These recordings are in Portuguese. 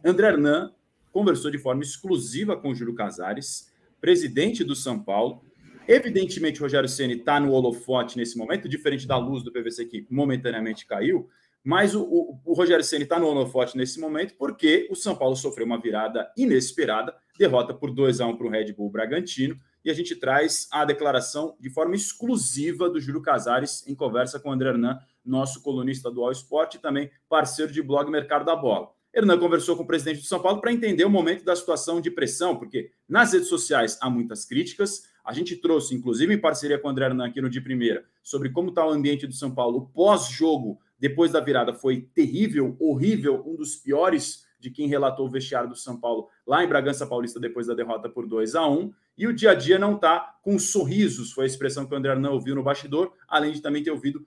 André Hernan conversou de forma exclusiva com o Júlio Casares, presidente do São Paulo. Evidentemente, o Rogério Ceni está no holofote nesse momento, diferente da luz do PVC que momentaneamente caiu, mas o Rogério Ceni está no holofote nesse momento porque o São Paulo sofreu uma virada inesperada, derrota por 2-1 para o Red Bull Bragantino, e a gente traz a declaração de forma exclusiva do Júlio Casares em conversa com o André Hernan, nosso colunista do All Sport e também parceiro de blog Mercado da Bola. Hernan conversou com o presidente do São Paulo para entender o momento da situação de pressão, porque nas redes sociais há muitas críticas. A gente trouxe, inclusive em parceria com o André Hernan aqui no De Primeira, sobre como está o ambiente do São Paulo pós-jogo, depois da virada, foi terrível, horrível, um dos piores de quem relatou o vestiário do São Paulo lá em Bragança Paulista depois da derrota por 2-1. E o dia a dia não está com sorrisos, foi a expressão que o André Hernan ouviu no bastidor, além de também ter ouvido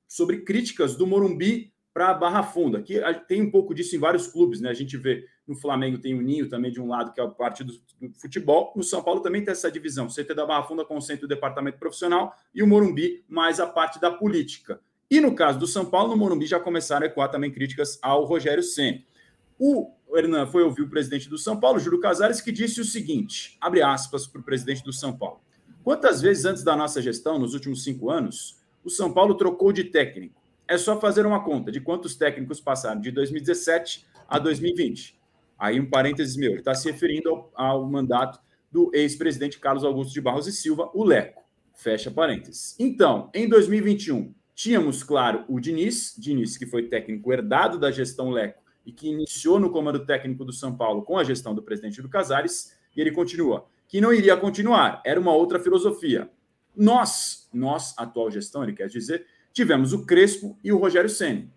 sobre críticas do Morumbi para a Barra Funda, que tem um pouco disso em vários clubes, né? A gente vê no Flamengo tem o Ninho também de um lado, que é a parte do futebol. No São Paulo também tem essa divisão. O CT da Barra Funda concentra o departamento profissional e o Morumbi mais a parte da política. E no caso do São Paulo, no Morumbi já começaram a ecoar também críticas ao Rogério Ceni. O Hernan foi ouvir o presidente do São Paulo, Júlio Casares, que disse o seguinte, abre aspas para o presidente do São Paulo. Quantas vezes antes da nossa gestão, nos últimos 5 anos, o São Paulo trocou de técnico? É só fazer uma conta de quantos técnicos passaram de 2017 a 2020. Aí um parênteses meu, ele está se referindo ao mandato do ex-presidente Carlos Augusto de Barros e Silva, o Leco. Fecha parênteses. Então, em 2021, tínhamos, claro, o Diniz, que foi técnico herdado da gestão Leco e que iniciou no comando técnico do São Paulo com a gestão do presidente do Casares, e ele continua, que não iria continuar, era uma outra filosofia. Nós, atual gestão, ele quer dizer, tivemos o Crespo e o Rogério Ceni.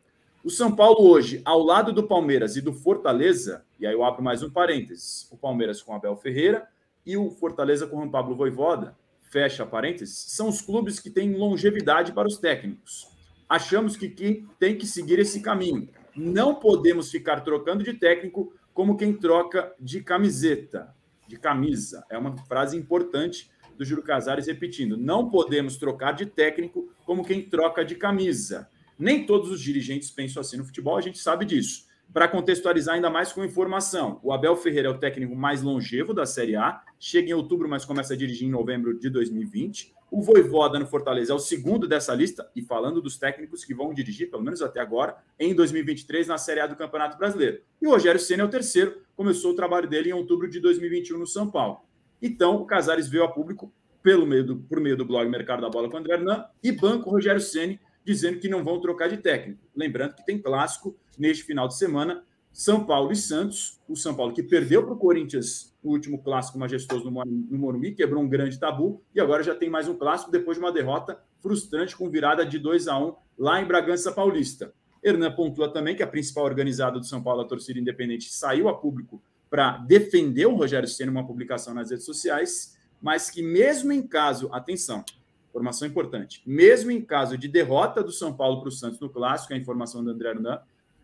O São Paulo hoje, ao lado do Palmeiras e do Fortaleza, e aí eu abro mais um parênteses, o Palmeiras com Abel Ferreira e o Fortaleza com Juan Pablo Vojvoda, fecha parênteses, são os clubes que têm longevidade para os técnicos. Achamos que quem tem que seguir esse caminho. Não podemos ficar trocando de técnico como quem troca de camiseta, de camisa. É uma frase importante do Júlio Casares repetindo, não podemos trocar de técnico como quem troca de camisa. Nem todos os dirigentes pensam assim no futebol, a gente sabe disso. Para contextualizar ainda mais com informação, o Abel Ferreira é o técnico mais longevo da Série A, chega em outubro, mas começa a dirigir em novembro de 2020. O Vojvoda no Fortaleza é o segundo dessa lista, e falando dos técnicos que vão dirigir, pelo menos até agora, em 2023 na Série A do Campeonato Brasileiro. E o Rogério Ceni é o terceiro, começou o trabalho dele em outubro de 2021 no São Paulo. Então, o Casares veio a público por meio do blog Mercado da Bola com o André Hernan e banco o Rogério Ceni, dizendo que não vão trocar de técnico. Lembrando que tem clássico neste final de semana, São Paulo e Santos. O São Paulo que perdeu para o Corinthians no último clássico majestoso no Morumbi, quebrou um grande tabu, e agora já tem mais um clássico depois de uma derrota frustrante com virada de 2-1 lá em Bragança Paulista. Hernan pontua também que a principal organizada do São Paulo, a torcida independente, saiu a público para defender o Rogério Ceni numa publicação nas redes sociais, mas que mesmo em caso, atenção, informação importante, mesmo em caso de derrota do São Paulo para o Santos no Clássico, a informação do André Hernan,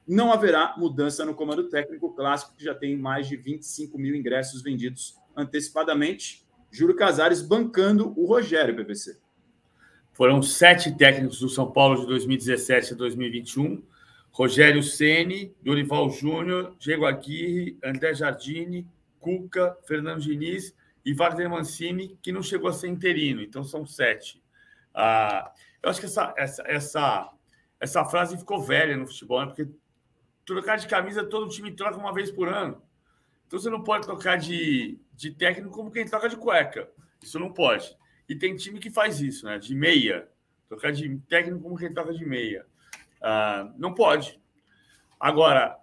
não haverá mudança no comando técnico clássico, que já tem mais de 25 mil ingressos vendidos antecipadamente. Júlio Casares bancando o Rogério, PVC. Foram 7 técnicos do São Paulo de 2017 a 2021. Rogério Ceni, Dorival Júnior, Diego Aguirre, André Jardine, Cuca, Fernando Diniz e Wagner Mancini, que não chegou a ser interino. Então, são 7. Eu acho que essa frase ficou velha no futebol, né? Porque trocar de camisa, todo time troca uma vez por ano. Então, você não pode trocar de técnico como quem troca de cueca. Isso não pode. E tem time que faz isso, né? De meia. Trocar de técnico como quem troca de meia. Não pode. Agora,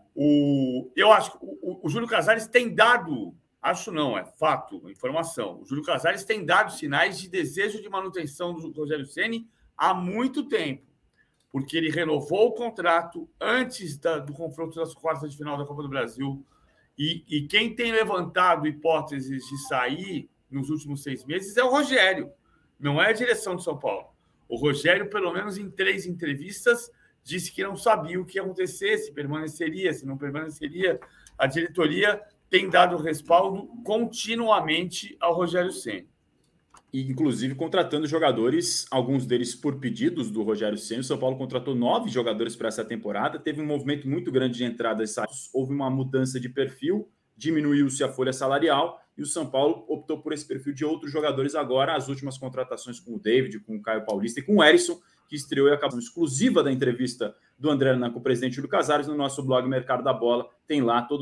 eu acho que o Júlio Casares tem dado... Acho não, é fato, informação. O Júlio Casares tem dado sinais de desejo de manutenção do Rogério Ceni há muito tempo, porque ele renovou o contrato antes do confronto das quartas de final da Copa do Brasil. E quem tem levantado hipóteses de sair nos últimos 6 meses é o Rogério, não é a direção de São Paulo. O Rogério, pelo menos em 3 entrevistas, disse que não sabia o que ia acontecer, se permaneceria, se não permaneceria. A diretoria tem dado respaldo continuamente ao Rogério Ceni. E, inclusive, contratando jogadores, alguns deles por pedidos do Rogério Ceni. O São Paulo contratou 9 jogadores para essa temporada, teve um movimento muito grande de entradas e saídas, houve uma mudança de perfil, diminuiu-se a folha salarial e o São Paulo optou por esse perfil de outros jogadores agora. As últimas contratações com o David, com o Caio Paulista e com o Erisson, que estreou e acabou exclusiva da entrevista do André Hernan com o presidente Júlio Casares no nosso blog Mercado da Bola. Tem lá todo